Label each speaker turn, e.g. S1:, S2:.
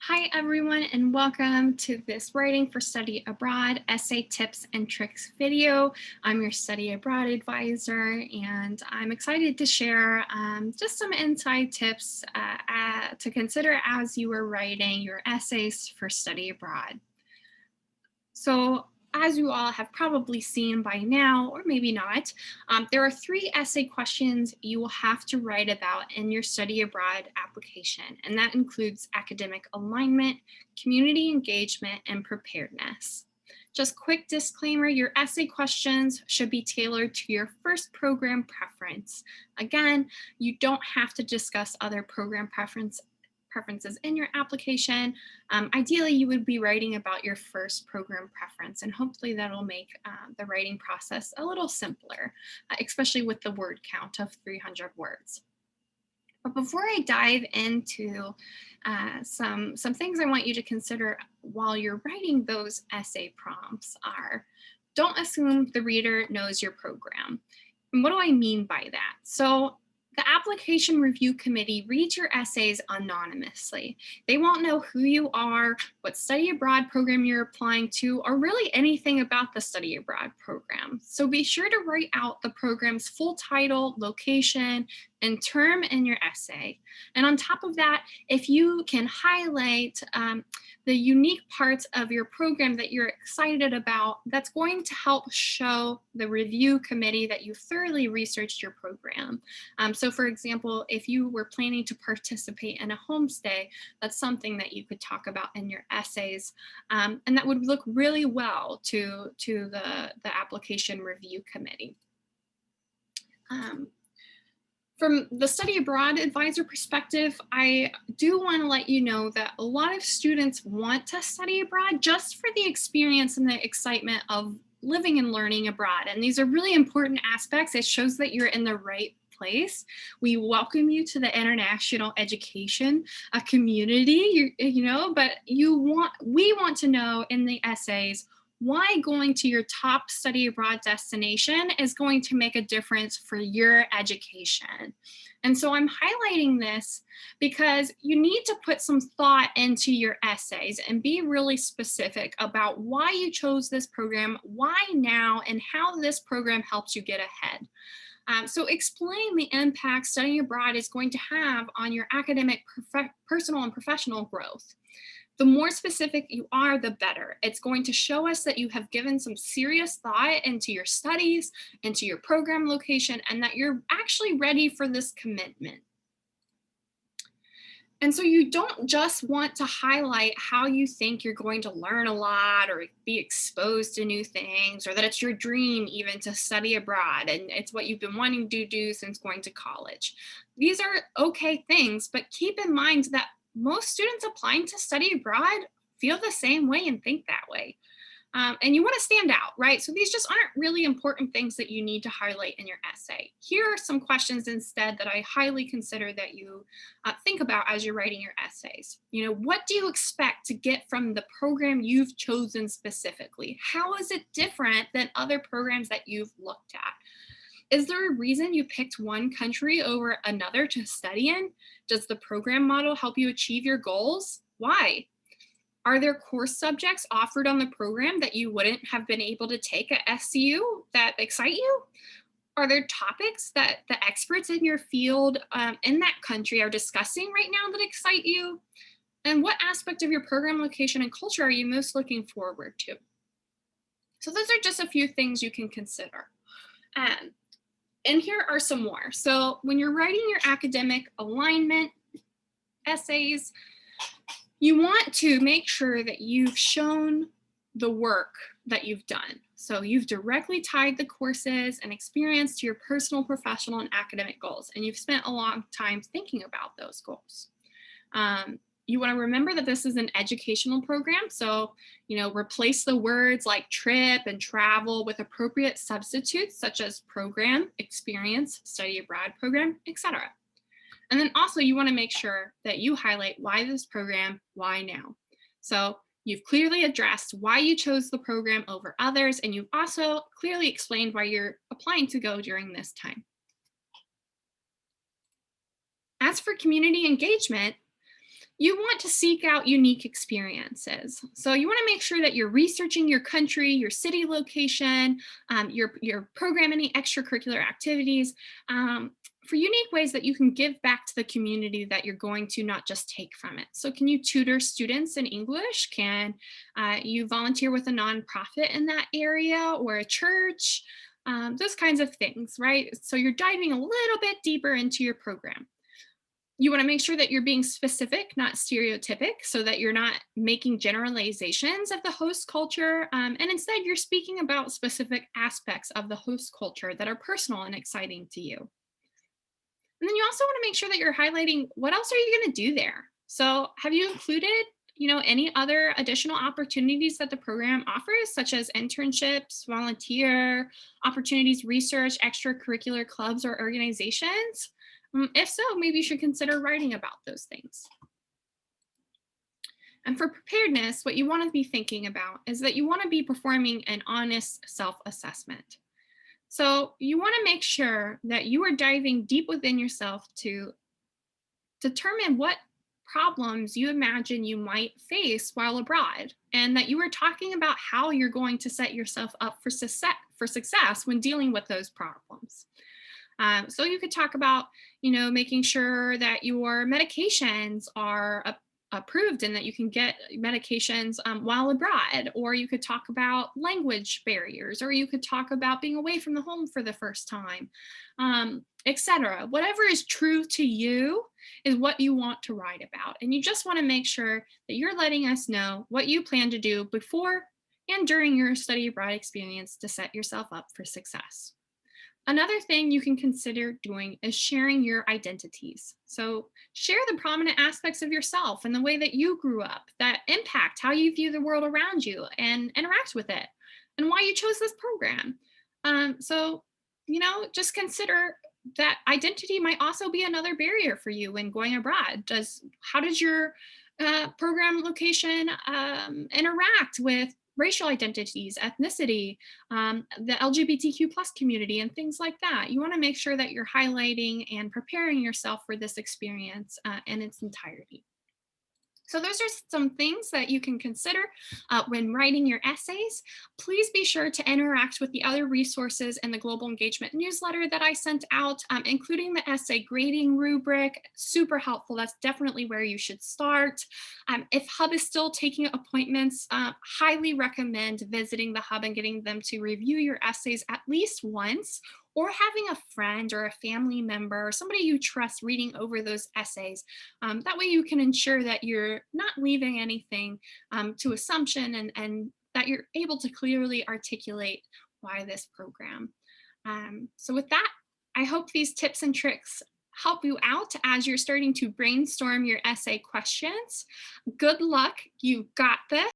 S1: Hi, everyone, and welcome to this Writing for Study Abroad Essay Tips and Tricks video. I'm your study abroad advisor, and I'm excited to share just some inside tips to consider as you are writing your essays for study abroad. So, as you all have probably seen by now, or maybe not, there are 3 essay questions you will have to write about in your study abroad application, and that includes academic alignment, community engagement, and preparedness. Just quick disclaimer, your essay questions should be tailored to your first program preference. Again, you don't have to discuss other program preferences in your application. Ideally, you would be writing about your first program preference, and hopefully that'll make the writing process a little simpler, especially with the word count of 300 words. But before I dive into some things I want you to consider while you're writing those essay prompts are, don't assume the reader knows your program. And what do I mean by that? So the application review committee reads your essays anonymously. They won't know who you are, what study abroad program you're applying to, or really anything about the study abroad program. So be sure to write out the program's full title, location, and term in your essay. And on top of that, if you can highlight the unique parts of your program that you're excited about, that's going to help show the review committee that you thoroughly researched your program. So for example, if you were planning to participate in a homestay, that's something that you could talk about in your essays. And that would look really well to the application review committee. From the study abroad advisor perspective, I do want to let you know that a lot of students want to study abroad just for the experience and the excitement of living and learning abroad. And these are really important aspects. It shows that you're in the right place. We welcome you to the international education community, but we want to know in the essays why going to your top study abroad destination is going to make a difference for your education. And so I'm highlighting this because you need to put some thought into your essays and be really specific about why you chose this program, why now, and how this program helps you get ahead. So explain the impact studying abroad is going to have on your academic, personal, and professional growth. The more specific you are, the better. It's going to show us that you have given some serious thought into your studies, into your program location, and that you're actually ready for this commitment. And so you don't just want to highlight how you think you're going to learn a lot or be exposed to new things, or that it's your dream even to study abroad and it's what you've been wanting to do since going to college. These are okay things, but keep in mind that most students applying to study abroad feel the same way and think that way. And you want to stand out, right? So these just aren't really important things that you need to highlight in your essay. Here are some questions instead that I highly consider that you think about as you're writing your essays. What do you expect to get from the program you've chosen specifically? How is it different than other programs that you've looked at? Is there a reason you picked one country over another to study in? Does the program model help you achieve your goals? Why? Are there course subjects offered on the program that you wouldn't have been able to take at SCU that excite you? Are there topics that the experts in your field in that country are discussing right now that excite you? And what aspect of your program location and culture are you most looking forward to? So those are just a few things you can consider. And here are some more. So when you're writing your academic alignment essays, you want to make sure that you've shown the work that you've done. So you've directly tied the courses and experience to your personal, professional, and academic goals, and you've spent a long time thinking about those goals. You want to remember that this is an educational program, so replace the words like trip and travel with appropriate substitutes such as program, experience, study abroad program, etc. And then also you want to make sure that you highlight why this program, why now. So you've clearly addressed why you chose the program over others, and you've also clearly explained why you're applying to go during this time. As for community engagement, You want to seek out unique experiences. So you want to make sure that you're researching your country, your city location, your program, any extracurricular activities, for unique ways that you can give back to the community that you're going to, not just take from it. So can you tutor students in English? Can you volunteer with a nonprofit in that area or a church? Those kinds of things, right? So you're diving a little bit deeper into your program. You want to make sure that you're being specific, not stereotypic, so that you're not making generalizations of the host culture. And instead, you're speaking about specific aspects of the host culture that are personal and exciting to you. And then you also want to make sure that you're highlighting what else are you going to do there. So have you included, any other additional opportunities that the program offers, such as internships, volunteer opportunities, research, extracurricular clubs or organizations? If so, maybe you should consider writing about those things. And for preparedness, what you want to be thinking about is that you want to be performing an honest self-assessment. So you want to make sure that you are diving deep within yourself to determine what problems you imagine you might face while abroad, and that you are talking about how you're going to set yourself up for success when dealing with those problems. So you could talk about, making sure that your medications are approved and that you can get medications while abroad, or you could talk about language barriers, or you could talk about being away from the home for the first time, etc. Whatever is true to you is what you want to write about. And you just want to make sure that you're letting us know what you plan to do before and during your study abroad experience to set yourself up for success. Another thing you can consider doing is sharing your identities. So share the prominent aspects of yourself and the way that you grew up that impact how you view the world around you and interact with it, and why you chose this program. So, just consider that identity might also be another barrier for you when going abroad. How does your program location interact with racial identities, ethnicity, the LGBTQ plus community, and things like that? You want to make sure that you're highlighting and preparing yourself for this experience in its entirety. So those are some things that you can consider when writing your essays. Please be sure to interact with the other resources in the Global Engagement newsletter that I sent out, including the essay grading rubric. Super helpful. That's definitely where you should start. If Hub is still taking appointments, highly recommend visiting the Hub and getting them to review your essays at least once, or having a friend or a family member or somebody you trust reading over those essays. That way you can ensure that you're not leaving anything to assumption, and that you're able to clearly articulate why this program. So with that, I hope these tips and tricks help you out as you're starting to brainstorm your essay questions. Good luck, you got this.